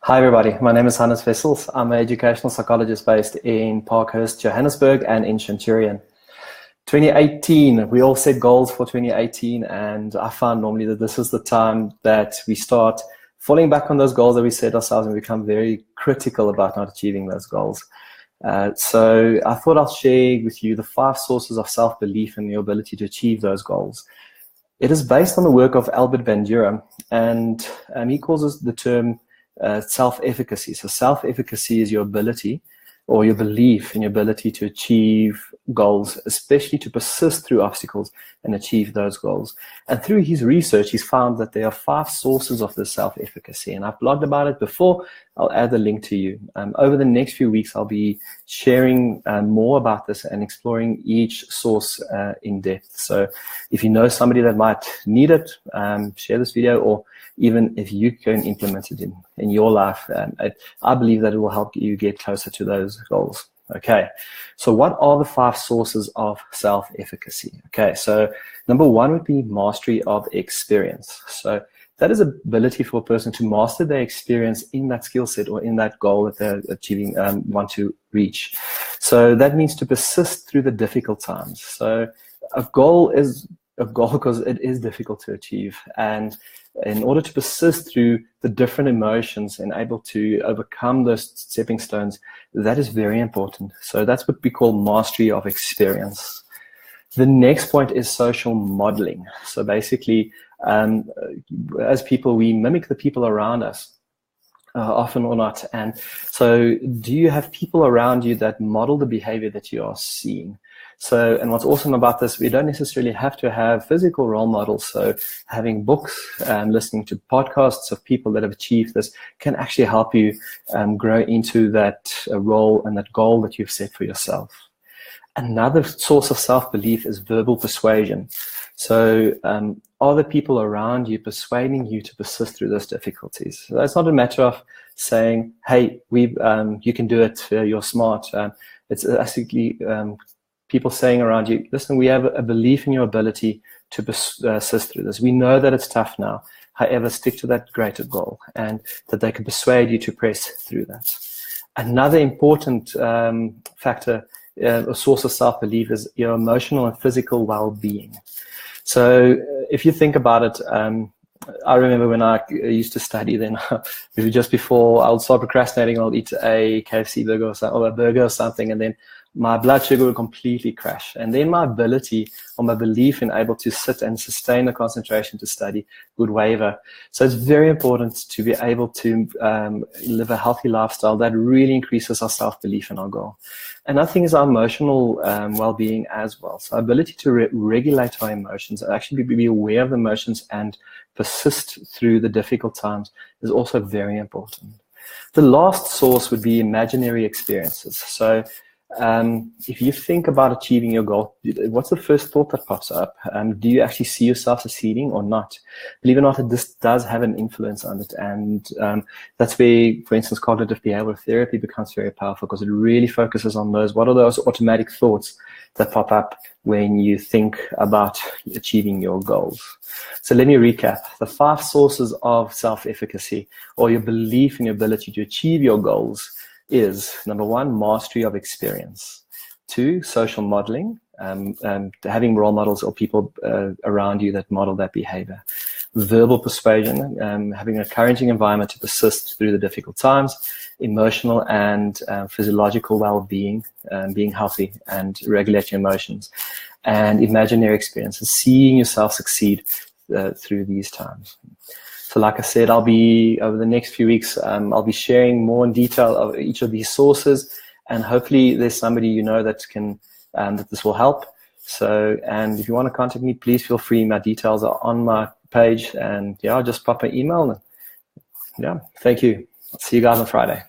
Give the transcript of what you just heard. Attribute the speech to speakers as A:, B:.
A: Hi everybody, my name is Hannes Wessels. I'm an educational psychologist based in Parkhurst, Johannesburg and in Centurion. 2018, we all set goals for 2018, and I found normally that this is the time that we start falling back on those goals that we set ourselves and become very critical about not achieving those goals. So I thought I'll share with you the 5 sources of self-belief and your ability to achieve those goals. It is based on the work of Albert Bandura, and he calls the term self-efficacy. So self-efficacy is your ability or your belief in your ability to achieve goals, especially to persist through obstacles and achieve those goals. And through his research, he's found that there are 5 sources of this self-efficacy. And I've blogged about it before. I'll add the link to you. Over the next few weeks, I'll be sharing more about this and exploring each source in depth. So if you know somebody that might need it, share this video, or even if you can implement it in your life, I believe that it will help you get closer to those goals. Okay, so what are the 5 sources of self-efficacy? Okay, so number 1 would be mastery of experience. So that is ability for a person to master their experience in that skill set or in that goal that they're achieving, want to reach. So that means to persist through the difficult times. So a goal is a goal because it is difficult to achieve, and in order to persist through the different emotions and able to overcome those stepping stones, that is very important. So that's what we call mastery of experience. The next point is social modeling. So basically, as people, we mimic the people around us, often or not. And so do you have people around you that model the behavior that you are seeing? So, and what's awesome about this, we don't necessarily have to have physical role models. So having books and listening to podcasts of people that have achieved this can actually help you grow into that role and that goal that you've set for yourself. Another source of self-belief is verbal persuasion. So are the people around you persuading you to persist through those difficulties? So it's not a matter of saying, hey, you can do it, you're smart. It's basically people saying around you, listen, we have a belief in your ability to persist through this. We know that it's tough now. However, stick to that greater goal, and that they can persuade you to press through that. Another important factor, a source of self-belief, is your emotional and physical well-being. So if you think about it, I remember when I used to study, then just before I would start procrastinating, I'll eat a KFC burger or a burger or something, and then my blood sugar would completely crash. And then my ability or my belief in able to sit and sustain the concentration to study would waver. So it's very important to be able to live a healthy lifestyle that really increases our self-belief in our goal. Another thing is our emotional well-being as well. So our ability to regulate our emotions and actually be aware of emotions and persist through the difficult times is also very important. The last source would be imaginary experiences. So if you think about achieving your goal, what's the first thought that pops up? Do you actually see yourself succeeding or not? Believe it or not, this does have an influence on it. And that's where, for instance, cognitive behavioral therapy becomes very powerful, because it really focuses on what are those automatic thoughts that pop up when you think about achieving your goals. So let me recap. The 5 sources of self-efficacy, or your belief in your ability to achieve your goals, is number 1, mastery of experience. 2, social modeling, having role models or people around you that model that behavior. Verbal persuasion, having an encouraging environment to persist through the difficult times. Emotional and physiological well-being, being healthy and regulating emotions. And imaginary experiences, seeing yourself succeed through these times. So like I said, I'll be, over the next few weeks, I'll be sharing more in detail of each of these sources, and hopefully there's somebody you know that can, that this will help. So, and if you want to contact me, please feel free. My details are on my page, and yeah, just pop an email. Yeah, thank you. I'll see you guys on Friday.